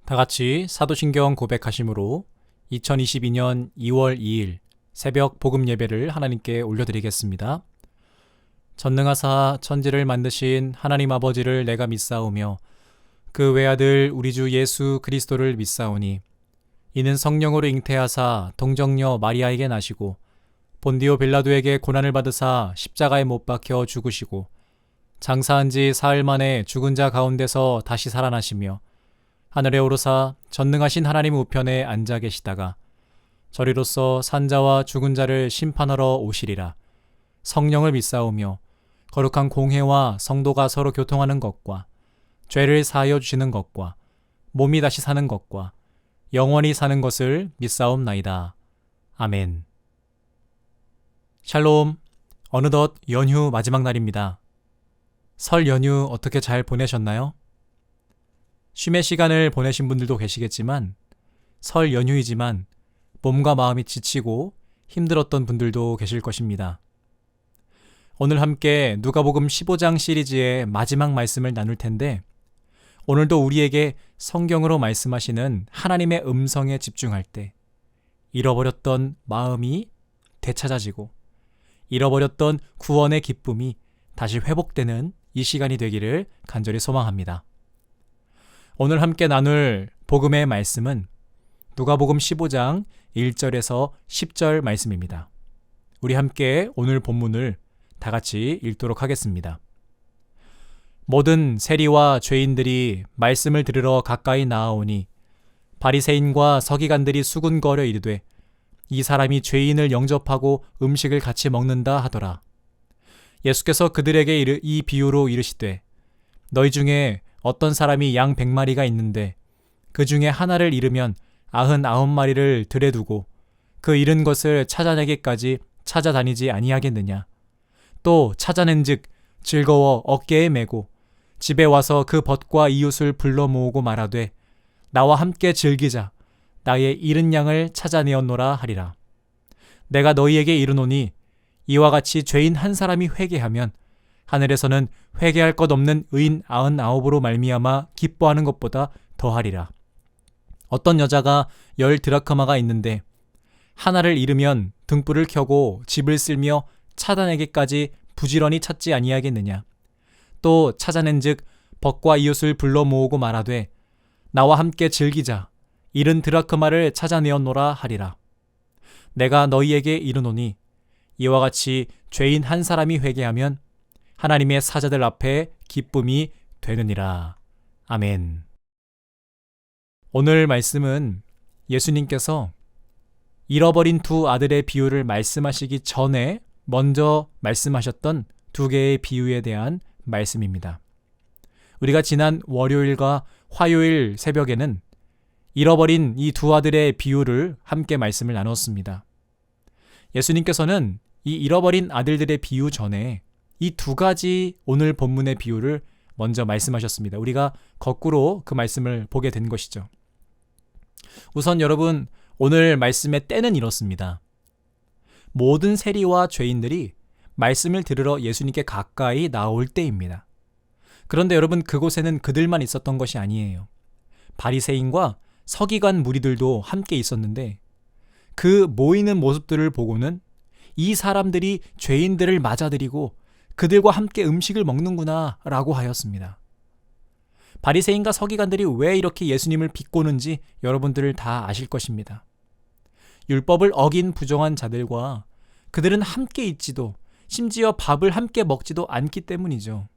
다 같이 사도신경 고백하심으로 2022년 2월 2일 새벽 복음 예배를 하나님께 올려드리겠습니다. 전능하사 천지를 만드신 하나님 아버지를 내가 믿사오며 그 외아들 우리 주 예수 그리스도를 믿사오니 이는 성령으로 잉태하사 동정녀 마리아에게 나시고 본디오 빌라도에게 고난을 받으사 십자가에 못 박혀 죽으시고 장사한 지 사흘 만에 죽은 자 가운데서 다시 살아나시며 하늘에 오르사 전능하신 하나님 우편에 앉아 계시다가 저리로서 산자와 죽은 자를 심판하러 오시리라. 성령을 믿사오며 거룩한 공회와 성도가 서로 교통하는 것과 죄를 사하여 주시는 것과 몸이 다시 사는 것과 영원히 사는 것을 믿사옵나이다. 아멘. 샬롬. 어느덧 연휴 마지막 날입니다. 설 연휴 어떻게 잘 보내셨나요? 쉼의 시간을 보내신 분들도 계시겠지만 설 연휴이지만 몸과 마음이 지치고 힘들었던 분들도 계실 것입니다. 오늘 함께 누가복음 15장 시리즈의 마지막 말씀을 나눌 텐데 오늘도 우리에게 성경으로 말씀하시는 하나님의 음성에 집중할 때 잃어버렸던 마음이 되찾아지고 잃어버렸던 구원의 기쁨이 다시 회복되는 이 시간이 되기를 간절히 소망합니다. 오늘 함께 나눌 복음의 말씀은 누가복음 15장 1절에서 10절 말씀입니다. 우리 함께 오늘 본문을 다 같이 읽도록 하겠습니다. 모든 세리와 죄인들이 말씀을 들으러 가까이 나아오니 바리새인과 서기관들이 수군거려 이르되 이 사람이 죄인을 영접하고 음식을 같이 먹는다 하더라. 예수께서 그들에게 이 비유로 이르시되 너희 중에 어떤 사람이 양 100마리가 있는데 그 중에 하나를 잃으면 99마리를 들에 두고 그 잃은 것을 찾아내기까지 찾아다니지 아니하겠느냐. 또 찾아낸즉 즐거워 어깨에 메고 집에 와서 그 벗과 이웃을 불러 모으고 말하되 나와 함께 즐기자. 나의 잃은 양을 찾아내었노라 하리라. 내가 너희에게 이르노니 이와 같이 죄인 한 사람이 회개하면 하늘에서는 회개할 것 없는 의인 99으로 말미암아 기뻐하는 것보다 더하리라. 어떤 여자가 10드라크마가 있는데 하나를 잃으면 등불을 켜고 집을 쓸며 찾아내기까지 부지런히 찾지 아니하겠느냐. 또 찾아낸즉 벗과 이웃을 불러 모으고 말하되 나와 함께 즐기자. 잃은 드라크마를 찾아내었노라 하리라. 내가 너희에게 이르노니 이와 같이 죄인 한 사람이 회개하면 하나님의 사자들 앞에 기쁨이 되느니라. 아멘. 오늘 말씀은 예수님께서 잃어버린 두 아들의 비유를 말씀하시기 전에 먼저 말씀하셨던 두 개의 비유에 대한 말씀입니다. 우리가 지난 월요일과 화요일 새벽에는 잃어버린 이 두 아들의 비유를 함께 말씀을 나눴습니다. 예수님께서는 이 잃어버린 아들들의 비유 전에 이 두 가지 오늘 본문의 비유를 먼저 말씀하셨습니다. 우리가 거꾸로 그 말씀을 보게 된 것이죠. 우선 여러분, 오늘 말씀의 때는 이렇습니다. 모든 세리와 죄인들이 말씀을 들으러 예수님께 가까이 나올 때입니다. 그런데 여러분, 그곳에는 그들만 있었던 것이 아니에요. 바리새인과 서기관 무리들도 함께 있었는데 그 모이는 모습들을 보고는 이 사람들이 죄인들을 맞아들이고 그들과 함께 음식을 먹는구나 라고 하였습니다. 바리새인과 서기관들이 왜 이렇게 예수님을 비꼬는지 여러분들 다 아실 것입니다. 율법을 어긴 부정한 자들과 그들은 함께 있지도 심지어 밥을 함께 먹지도 않기 때문이죠.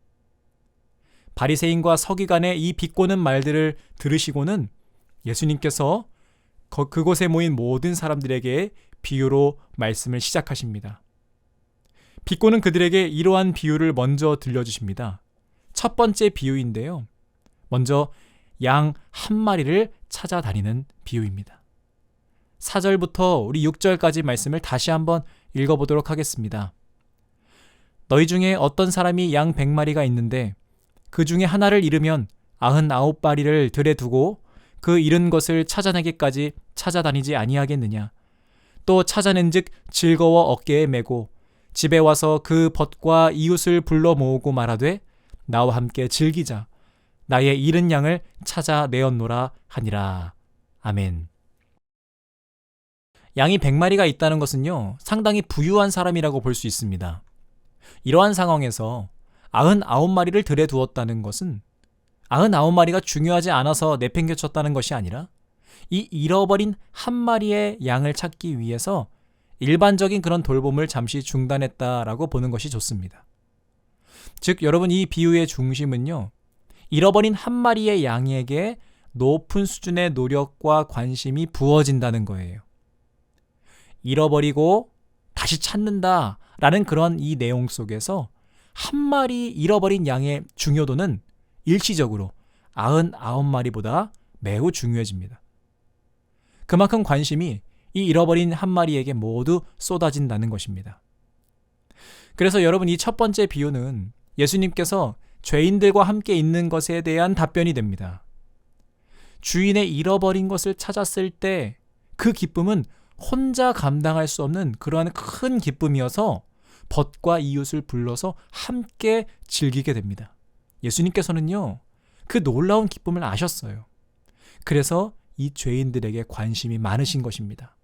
바리새인과 서기관의 이 비꼬는 말들을 들으시고는 예수님께서 그곳에 모인 모든 사람들에게 비유로 말씀을 시작하십니다. 비꼬는 그들에게 이러한 비유를 먼저 들려주십니다. 첫 번째 비유인데요. 먼저 양 한 마리를 찾아다니는 비유입니다. 4절부터 우리 6절까지 말씀을 다시 한번 읽어보도록 하겠습니다. 너희 중에 어떤 사람이 양 100마리가 있는데 그 중에 하나를 잃으면 99마리를 들에 두고 그 잃은 것을 찾아내기까지 찾아다니지 아니하겠느냐. 또 찾아낸즉 즐거워 어깨에 메고 집에 와서 그 벗과 이웃을 불러 모으고 말하되 나와 함께 즐기자. 나의 잃은 양을 찾아내었노라 하니라. 아멘. 양이 100마리가 있다는 것은요, 상당히 부유한 사람이라고 볼 수 있습니다. 이러한 상황에서 99마리를 들에 두었다는 것은 99마리가 중요하지 않아서 내팽개쳤다는 것이 아니라 이 잃어버린 한 마리의 양을 찾기 위해서 일반적인 그런 돌봄을 잠시 중단했다라고 보는 것이 좋습니다. 즉, 여러분, 이 비유의 중심은요, 잃어버린 한 마리의 양에게 높은 수준의 노력과 관심이 부어진다는 거예요. 잃어버리고 다시 찾는다라는 그런 이 내용 속에서 한 마리 잃어버린 양의 중요도는 일시적으로 99마리보다 매우 중요해집니다. 그만큼 관심이 이 잃어버린 한 마리에게 모두 쏟아진다는 것입니다. 그래서 여러분, 이 첫 번째 비유는 예수님께서 죄인들과 함께 있는 것에 대한 답변이 됩니다. 주인의 잃어버린 것을 찾았을 때 그 기쁨은 혼자 감당할 수 없는 그러한 큰 기쁨이어서 벗과 이웃을 불러서 함께 즐기게 됩니다. 예수님께서는요, 그 놀라운 기쁨을 아셨어요. 그래서 이 죄인들에게 관심이 많으신 것입니다.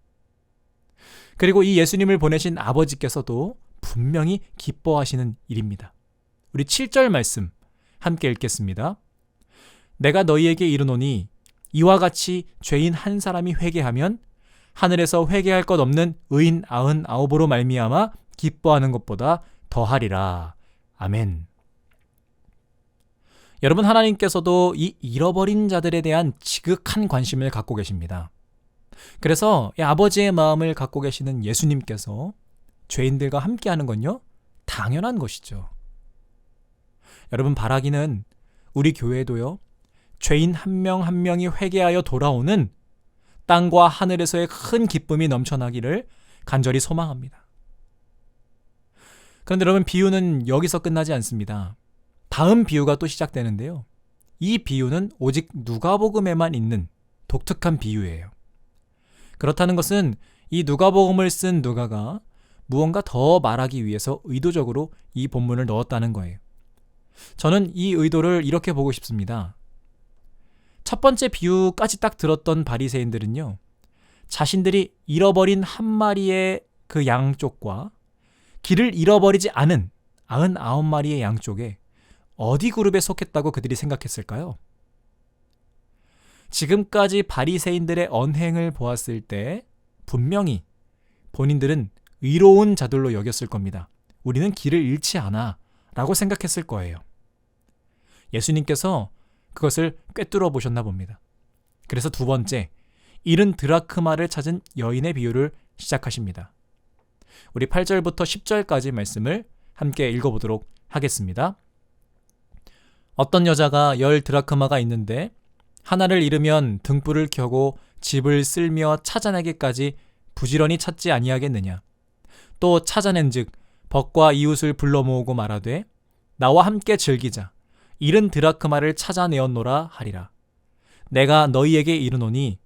그리고 이 예수님을 보내신 아버지께서도 분명히 기뻐하시는 일입니다. 우리 7절 말씀 함께 읽겠습니다. 내가 너희에게 이르노니 이와 같이 죄인 한 사람이 회개하면 하늘에서 회개할 것 없는 의인 99으로 말미암아 기뻐하는 것보다 더하리라. 아멘. 여러분, 하나님께서도 이 잃어버린 자들에 대한 지극한 관심을 갖고 계십니다. 그래서 이 아버지의 마음을 갖고 계시는 예수님께서 죄인들과 함께하는 건요, 당연한 것이죠. 여러분, 바라기는 우리 교회도요, 죄인 한 명 한 명이 회개하여 돌아오는 땅과 하늘에서의 큰 기쁨이 넘쳐나기를 간절히 소망합니다. 그런데 여러분, 비유는 여기서 끝나지 않습니다. 다음 비유가 또 시작되는데요. 이 비유는 오직 누가복음에만 있는 독특한 비유예요. 그렇다는 것은 이 누가복음을 쓴 누가가 무언가 더 말하기 위해서 의도적으로 이 본문을 넣었다는 거예요. 저는 이 의도를 이렇게 보고 싶습니다. 첫 번째 비유까지 딱 들었던 바리새인들은요, 자신들이 잃어버린 한 마리의 그 양 쪽과 길을 잃어버리지 않은 99마리의 양 쪽에 어디 그룹에 속했다고 그들이 생각했을까요? 지금까지 바리새인들의 언행을 보았을 때 분명히 본인들은 의로운 자들로 여겼을 겁니다. 우리는 길을 잃지 않아 라고 생각했을 거예요. 예수님께서 그것을 꿰뚫어 보셨나 봅니다. 그래서 두 번째, 잃은 드라크마를 찾은 여인의 비유를 시작하십니다. 우리 8절부터 10절까지 말씀을 함께 읽어보도록 하겠습니다. 어떤 여자가 10 드라크마가 있는데 하나를 잃으면 등불을 켜고 집을 쓸며 찾아내기까지 부지런히 찾지 아니하겠느냐. 또 찾아낸즉 벗과 이웃을 불러 모으고 말하되 나와 함께 즐기자. 잃은 드라크마를 찾아내었노라 하리라. 내가 너희에게 이르노니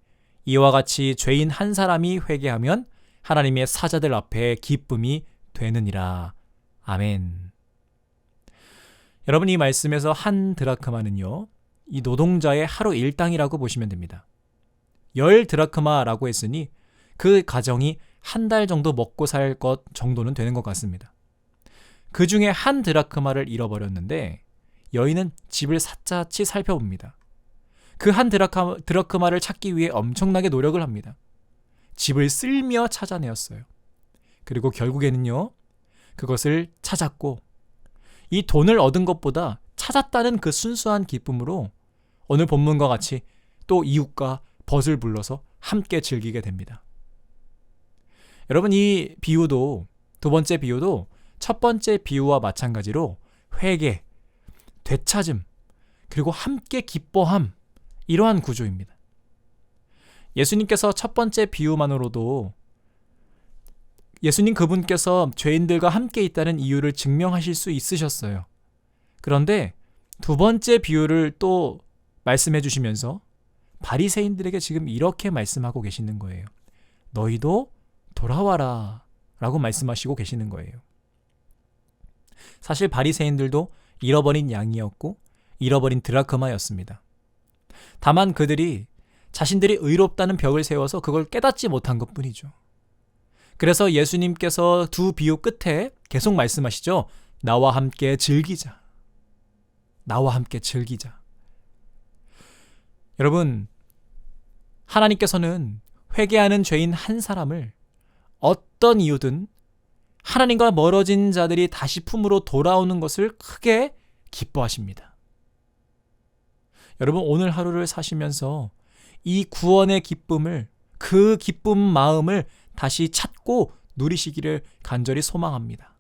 이와 같이 죄인 한 사람이 회개하면 하나님의 사자들 앞에 기쁨이 되느니라. 아멘. 여러분, 이 말씀에서 한 드라크마는요, 이 노동자의 하루 일당이라고 보시면 됩니다. 10 드라크마라고 했으니 그 가정이 한 달 정도 먹고 살 것 정도는 되는 것 같습니다. 그 중에 한 드라크마를 잃어버렸는데 여인은 집을 샅샅이 살펴봅니다. 그 한 드라크마를 찾기 위해 엄청나게 노력을 합니다. 집을 쓸며 찾아내었어요. 그리고 결국에는요, 그것을 찾았고 이 돈을 얻은 것보다 찾았다는 그 순수한 기쁨으로 오늘 본문과 같이 또 이웃과 벗을 불러서 함께 즐기게 됩니다. 여러분, 이 비유도, 두 번째 비유도 첫 번째 비유와 마찬가지로 회개, 되찾음, 그리고 함께 기뻐함, 이러한 구조입니다. 예수님께서 첫 번째 비유만으로도 예수님 그분께서 죄인들과 함께 있다는 이유를 증명하실 수 있으셨어요. 그런데 두 번째 비유를 또 말씀해 주시면서 바리새인들에게 지금 이렇게 말씀하고 계시는 거예요. 너희도 돌아와라 라고 말씀하시고 계시는 거예요. 사실 바리새인들도 잃어버린 양이었고 잃어버린 드라크마였습니다. 다만 그들이 자신들이 의롭다는 벽을 세워서 그걸 깨닫지 못한 것뿐이죠. 그래서 예수님께서 두 비유 끝에 계속 말씀하시죠. 나와 함께 즐기자. 나와 함께 즐기자. 여러분, 하나님께서는 회개하는 죄인 한 사람을 어떤 이유든 하나님과 멀어진 자들이 다시 품으로 돌아오는 것을 크게 기뻐하십니다. 여러분, 오늘 하루를 사시면서 이 구원의 기쁨을, 그 기쁨 마음을 다시 찾고 누리시기를 간절히 소망합니다.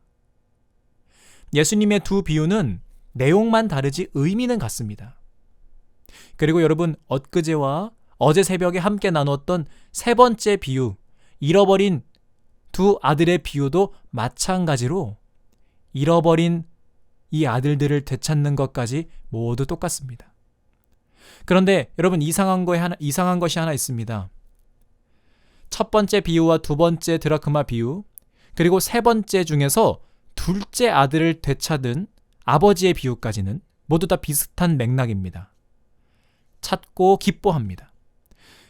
예수님의 두 비유는 내용만 다르지 의미는 같습니다. 그리고 여러분, 엊그제와 어제 새벽에 함께 나눴던 세 번째 비유, 잃어버린 두 아들의 비유도 마찬가지로 잃어버린 이 아들들을 되찾는 것까지 모두 똑같습니다. 그런데 여러분, 이상한 것이 하나 있습니다. 첫 번째 비유와 두 번째 드라크마 비유, 그리고 세 번째 중에서 둘째 아들을 되찾은 아버지의 비유까지는 모두 다 비슷한 맥락입니다. 찾고 기뻐합니다.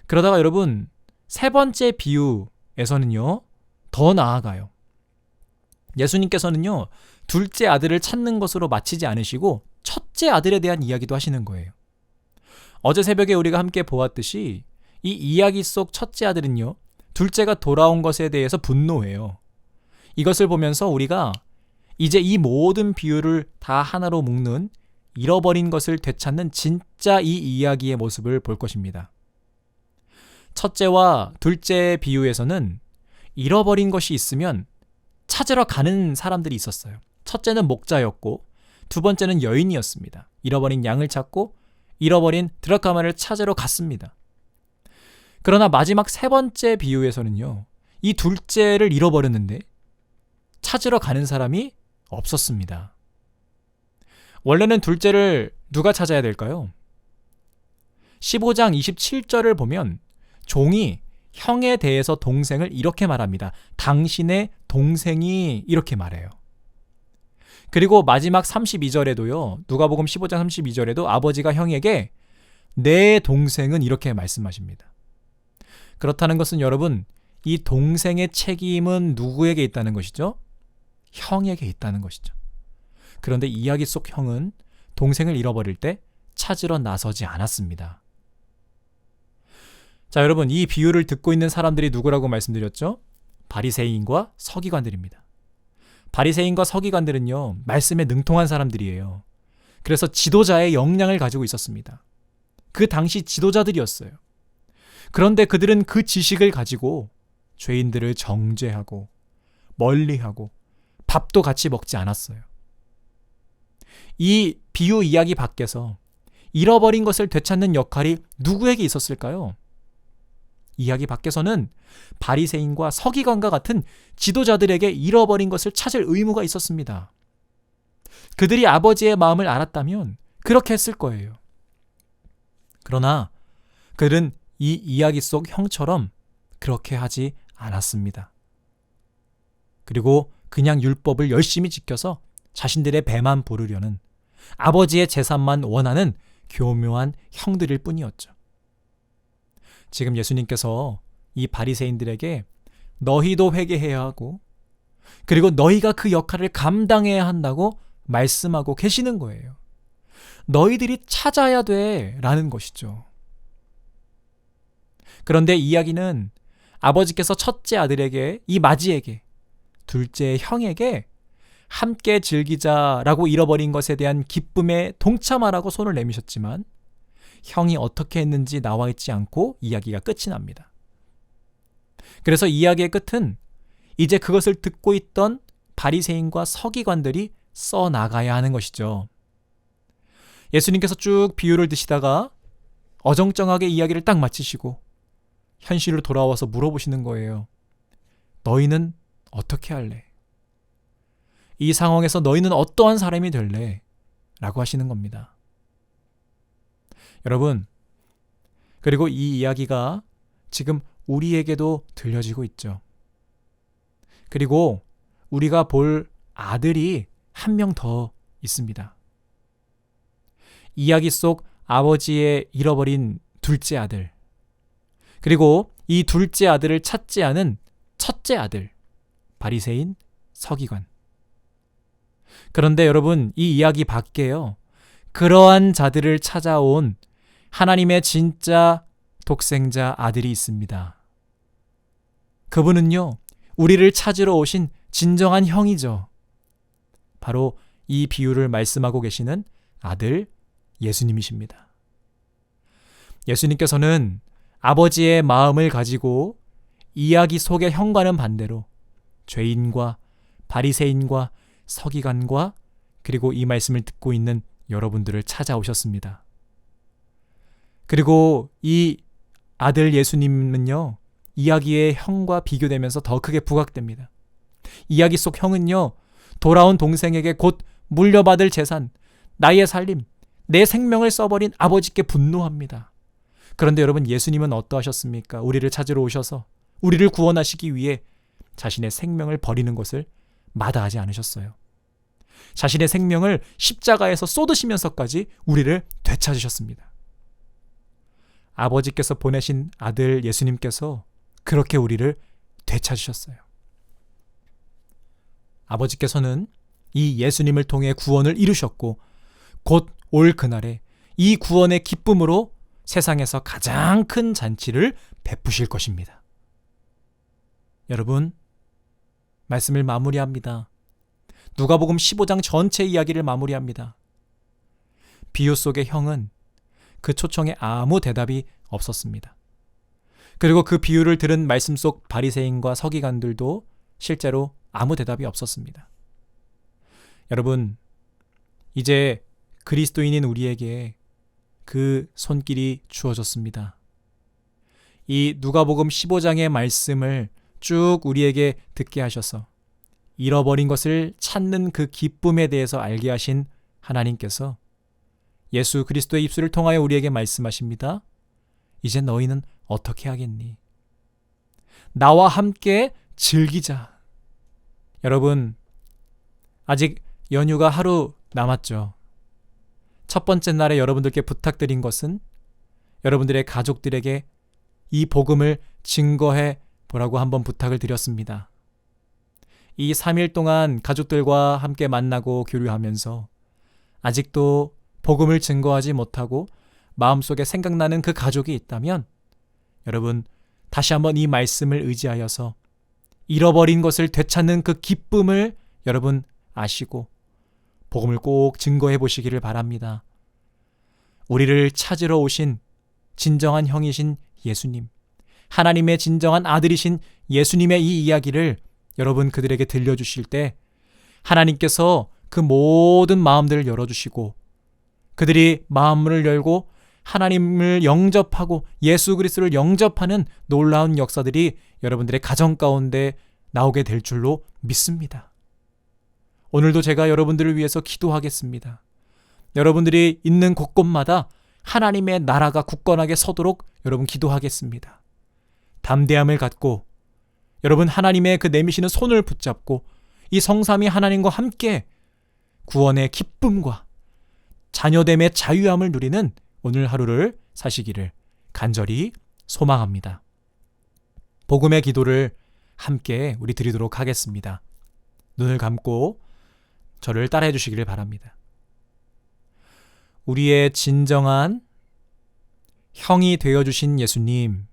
그러다가 여러분, 세 번째 비유에서는요, 더 나아가요. 예수님께서는요, 둘째 아들을 찾는 것으로 마치지 않으시고 첫째 아들에 대한 이야기도 하시는 거예요. 어제 새벽에 우리가 함께 보았듯이 이 이야기 속 첫째 아들은요, 둘째가 돌아온 것에 대해서 분노해요. 이것을 보면서 우리가 이제 이 모든 비유를 다 하나로 묶는 잃어버린 것을 되찾는 진짜 이 이야기의 모습을 볼 것입니다. 첫째와 둘째 비유에서는 잃어버린 것이 있으면 찾으러 가는 사람들이 있었어요. 첫째는 목자였고 두 번째는 여인이었습니다. 잃어버린 양을 찾고 잃어버린 드라크마를 찾으러 갔습니다. 그러나 마지막 세 번째 비유에서는요, 이 둘째를 잃어버렸는데 찾으러 가는 사람이 없었습니다. 원래는 둘째를 누가 찾아야 될까요? 15장 27절을 보면 종이 형에 대해서 동생을 이렇게 말합니다. 당신의 동생이 이렇게 말해요. 그리고 마지막 32절에도요. 누가복음 15장 32절에도 아버지가 형에게 내 동생은 이렇게 말씀하십니다. 그렇다는 것은 여러분, 이 동생의 책임은 누구에게 있다는 것이죠? 형에게 있다는 것이죠. 그런데 이야기 속 형은 동생을 잃어버릴 때 찾으러 나서지 않았습니다. 자, 여러분, 이 비유를 듣고 있는 사람들이 누구라고 말씀드렸죠? 바리새인과 서기관들입니다. 바리새인과 서기관들은요, 말씀에 능통한 사람들이에요. 그래서 지도자의 역량을 가지고 있었습니다. 그 당시 지도자들이었어요. 그런데 그들은 그 지식을 가지고 죄인들을 정죄하고 멀리하고 밥도 같이 먹지 않았어요. 이 비유 이야기 밖에서 잃어버린 것을 되찾는 역할이 누구에게 있었을까요? 이야기 밖에서는 바리새인과 서기관과 같은 지도자들에게 잃어버린 것을 찾을 의무가 있었습니다. 그들이 아버지의 마음을 알았다면 그렇게 했을 거예요. 그러나 그들은 이 이야기 속 형처럼 그렇게 하지 않았습니다. 그리고 그냥 율법을 열심히 지켜서 자신들의 배만 부르려는, 아버지의 재산만 원하는 교묘한 형들일 뿐이었죠. 지금 예수님께서 이 바리새인들에게 너희도 회개해야 하고 그리고 너희가 그 역할을 감당해야 한다고 말씀하고 계시는 거예요. 너희들이 찾아야 돼 라는 것이죠. 그런데 이야기는 아버지께서 첫째 아들에게, 이 마지에게, 둘째 형에게 함께 즐기자라고 잃어버린 것에 대한 기쁨에 동참하라고 손을 내미셨지만 형이 어떻게 했는지 나와 있지 않고 이야기가 끝이 납니다. 그래서 이야기의 끝은 이제 그것을 듣고 있던 바리새인과 서기관들이 써나가야 하는 것이죠. 예수님께서 쭉 비유를 드시다가 어정쩡하게 이야기를 딱 마치시고 현실로 돌아와서 물어보시는 거예요. 너희는 어떻게 할래? 이 상황에서 너희는 어떠한 사람이 될래? 라고 하시는 겁니다. 여러분, 그리고 이 이야기가 지금 우리에게도 들려지고 있죠. 그리고 우리가 볼 아들이 한 명 더 있습니다. 이야기 속 아버지의 잃어버린 둘째 아들, 그리고 이 둘째 아들을 찾지 않은 첫째 아들, 바리새인 서기관. 그런데 여러분, 이 이야기 밖에요, 그러한 자들을 찾아온 하나님의 진짜 독생자 아들이 있습니다. 그분은요, 우리를 찾으러 오신 진정한 형이죠. 바로 이 비유를 말씀하고 계시는 아들 예수님이십니다. 예수님께서는 아버지의 마음을 가지고 이야기 속의 형과는 반대로 죄인과 바리새인과 서기관과 그리고 이 말씀을 듣고 있는 여러분들을 찾아오셨습니다. 그리고 이 아들 예수님은요, 이야기의 형과 비교되면서 더 크게 부각됩니다. 이야기 속 형은요, 돌아온 동생에게 곧 물려받을 재산, 나의 살림, 내 생명을 써버린 아버지께 분노합니다. 그런데 여러분, 예수님은 어떠하셨습니까? 우리를 찾으러 오셔서 우리를 구원하시기 위해 자신의 생명을 버리는 것을 마다하지 않으셨어요. 자신의 생명을 십자가에서 쏟으시면서까지 우리를 되찾으셨습니다. 아버지께서 보내신 아들 예수님께서 그렇게 우리를 되찾으셨어요. 아버지께서는 이 예수님을 통해 구원을 이루셨고 곧 올 그날에 이 구원의 기쁨으로 세상에서 가장 큰 잔치를 베푸실 것입니다. 여러분, 말씀을 마무리합니다. 누가복음 15장 전체 이야기를 마무리합니다. 비유 속의 형은 그 초청에 아무 대답이 없었습니다. 그리고 그 비유를 들은 말씀 속 바리새인과 서기관들도 실제로 아무 대답이 없었습니다. 여러분, 이제 그리스도인인 우리에게 그 손길이 주어졌습니다. 이 누가복음 15장의 말씀을 쭉 우리에게 듣게 하셔서 잃어버린 것을 찾는 그 기쁨에 대해서 알게 하신 하나님께서 예수 그리스도의 입술을 통하여 우리에게 말씀하십니다. 이제 너희는 어떻게 하겠니? 나와 함께 즐기자. 여러분, 아직 연휴가 하루 남았죠. 첫 번째 날에 여러분들께 부탁드린 것은 여러분들의 가족들에게 이 복음을 증거해 보라고 한번 부탁을 드렸습니다. 이 3일 동안 가족들과 함께 만나고 교류하면서 아직도 복음을 증거하지 못하고 마음속에 생각나는 그 가족이 있다면 여러분, 다시 한번 이 말씀을 의지하여서 잃어버린 것을 되찾는 그 기쁨을 여러분 아시고 복음을 꼭 증거해 보시기를 바랍니다. 우리를 찾으러 오신 진정한 형이신 예수님, 하나님의 진정한 아들이신 예수님의 이 이야기를 여러분 그들에게 들려주실 때 하나님께서 그 모든 마음들을 열어주시고 그들이 마음을 열고 하나님을 영접하고 예수 그리스도를 영접하는 놀라운 역사들이 여러분들의 가정 가운데 나오게 될 줄로 믿습니다. 오늘도 제가 여러분들을 위해서 기도하겠습니다. 여러분들이 있는 곳곳마다 하나님의 나라가 굳건하게 서도록 여러분 기도하겠습니다. 담대함을 갖고 여러분 하나님의 그 내미시는 손을 붙잡고 이 성삼위 하나님과 함께 구원의 기쁨과 자녀됨의 자유함을 누리는 오늘 하루를 사시기를 간절히 소망합니다. 복음의 기도를 함께 우리 드리도록 하겠습니다. 눈을 감고 저를 따라해 주시기를 바랍니다. 우리의 진정한 형이 되어주신 예수님,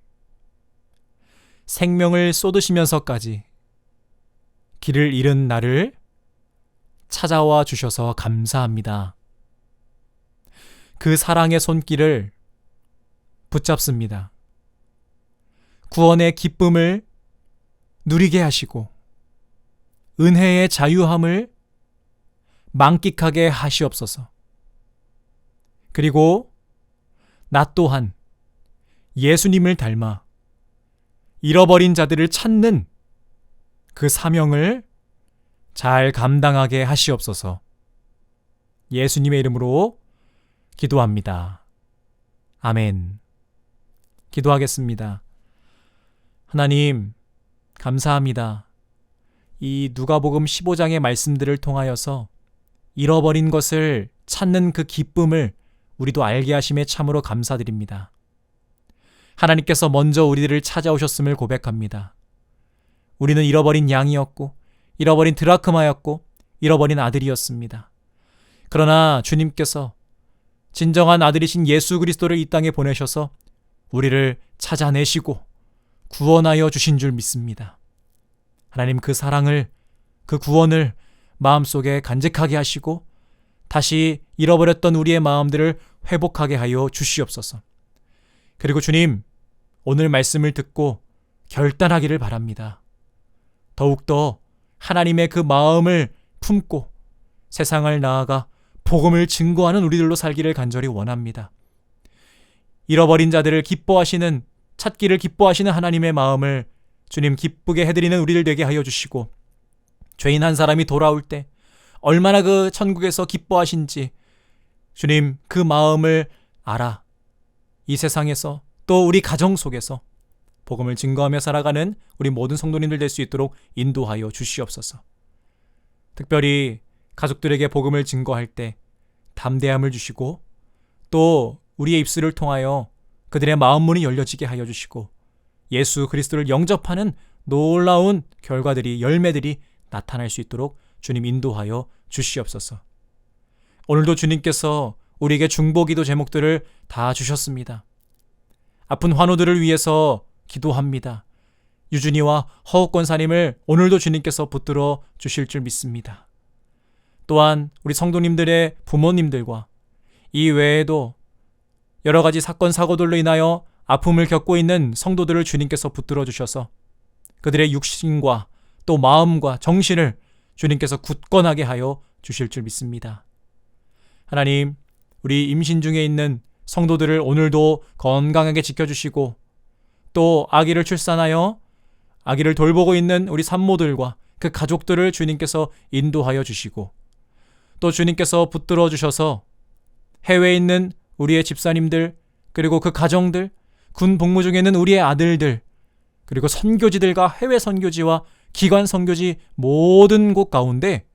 생명을 쏟으시면서까지 길을 잃은 나를 찾아와 주셔서 감사합니다. 그 사랑의 손길을 붙잡습니다. 구원의 기쁨을 누리게 하시고 은혜의 자유함을 만끽하게 하시옵소서. 그리고 나 또한 예수님을 닮아 잃어버린 자들을 찾는 그 사명을 잘 감당하게 하시옵소서. 예수님의 이름으로 기도합니다. 아멘. 기도하겠습니다. 하나님, 감사합니다. 이 누가복음 15장의 말씀들을 통하여서 잃어버린 것을 찾는 그 기쁨을 우리도 알게 하심에 참으로 감사드립니다. 하나님께서 먼저 우리들을 찾아오셨음을 고백합니다. 우리는 잃어버린 양이었고 잃어버린 드라크마였고 잃어버린 아들이었습니다. 그러나 주님께서 진정한 아들이신 예수 그리스도를 이 땅에 보내셔서 우리를 찾아내시고 구원하여 주신 줄 믿습니다. 하나님, 그 사랑을, 그 구원을 마음속에 간직하게 하시고 다시 잃어버렸던 우리의 마음들을 회복하게 하여 주시옵소서. 그리고 주님, 오늘 말씀을 듣고 결단하기를 바랍니다. 더욱더 하나님의 그 마음을 품고 세상을 나아가 복음을 증거하는 우리들로 살기를 간절히 원합니다. 잃어버린 자들을 기뻐하시는, 찾기를 기뻐하시는 하나님의 마음을 주님 기쁘게 해드리는 우리들 되게 하여 주시고, 죄인 한 사람이 돌아올 때 얼마나 그 천국에서 기뻐하신지 주님 그 마음을 알아 이 세상에서 또 우리 가정 속에서 복음을 증거하며 살아가는 우리 모든 성도님들 될 수 있도록 인도하여 주시옵소서. 특별히 가족들에게 복음을 증거할 때 담대함을 주시고 또 우리의 입술을 통하여 그들의 마음문이 열려지게 하여 주시고 예수 그리스도를 영접하는 놀라운 결과들이, 열매들이 나타날 수 있도록 주님 인도하여 주시옵소서. 오늘도 주님께서 우리에게 중보기도 제목들을 다 주셨습니다. 아픈 환우들을 위해서 기도합니다. 유준이와 허욱 권사님을 오늘도 주님께서 붙들어 주실 줄 믿습니다. 또한 우리 성도님들의 부모님들과 이 외에도 여러 가지 사건 사고들로 인하여 아픔을 겪고 있는 성도들을 주님께서 붙들어 주셔서 그들의 육신과 또 마음과 정신을 주님께서 굳건하게 하여 주실 줄 믿습니다. 하나님, 우리 임신 중에 있는 성도들을 오늘도 건강하게 지켜주시고 또 아기를 출산하여 아기를 돌보고 있는 우리 산모들과 그 가족들을 주님께서 인도하여 주시고 또 주님께서 붙들어 주셔서 해외에 있는 우리의 집사님들 그리고 그 가정들, 군 복무 중에 있는 우리의 아들들 그리고 선교지들과 해외 선교지와 기관 선교지 모든 곳 가운데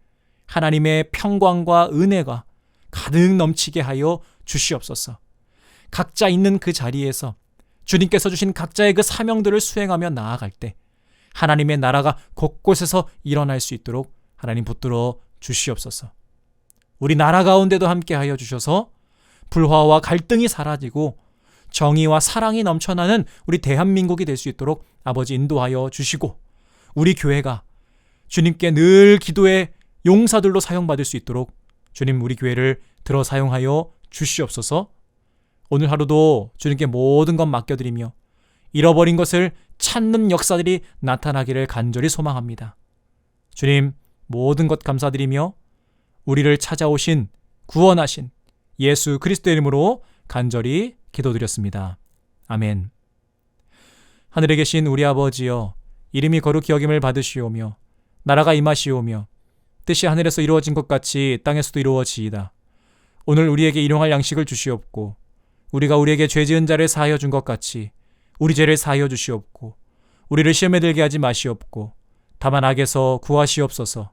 하나님의 평강과 은혜가 가득 넘치게 하여 주시옵소서. 각자 있는 그 자리에서 주님께서 주신 각자의 그 사명들을 수행하며 나아갈 때 하나님의 나라가 곳곳에서 일어날 수 있도록 하나님 붙들어 주시옵소서. 우리 나라 가운데도 함께 하여 주셔서 불화와 갈등이 사라지고 정의와 사랑이 넘쳐나는 우리 대한민국이 될 수 있도록 아버지 인도하여 주시고 우리 교회가 주님께 늘 기도의 용사들로 사용받을 수 있도록 주님 우리 교회를 들어 사용하여 주시옵소서. 오늘 하루도 주님께 모든 것 맡겨드리며 잃어버린 것을 찾는 역사들이 나타나기를 간절히 소망합니다. 주님, 모든 것 감사드리며 우리를 찾아오신 구원하신 예수 그리스도의 이름으로 간절히 기도드렸습니다. 아멘. 하늘에 계신 우리 아버지여, 이름이 거룩히 여김을 받으시오며 나라가 임하시오며 뜻이 하늘에서 이루어진 것 같이 땅에서도 이루어지이다. 오늘 우리에게 일용할 양식을 주시옵고 우리가 우리에게 죄 지은 자를 사하여 준 것 같이 우리 죄를 사하여 주시옵고 우리를 시험에 들게 하지 마시옵고 다만 악에서 구하시옵소서.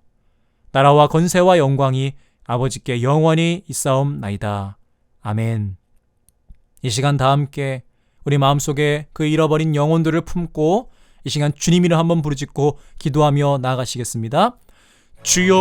나라와 권세와 영광이 아버지께 영원히 있사옵나이다. 아멘. 이 시간 다 함께 우리 마음속에 그 잃어버린 영혼들을 품고 이 시간 주님 이름 한번 부르짖고 기도하며 나아가시겠습니다. 주여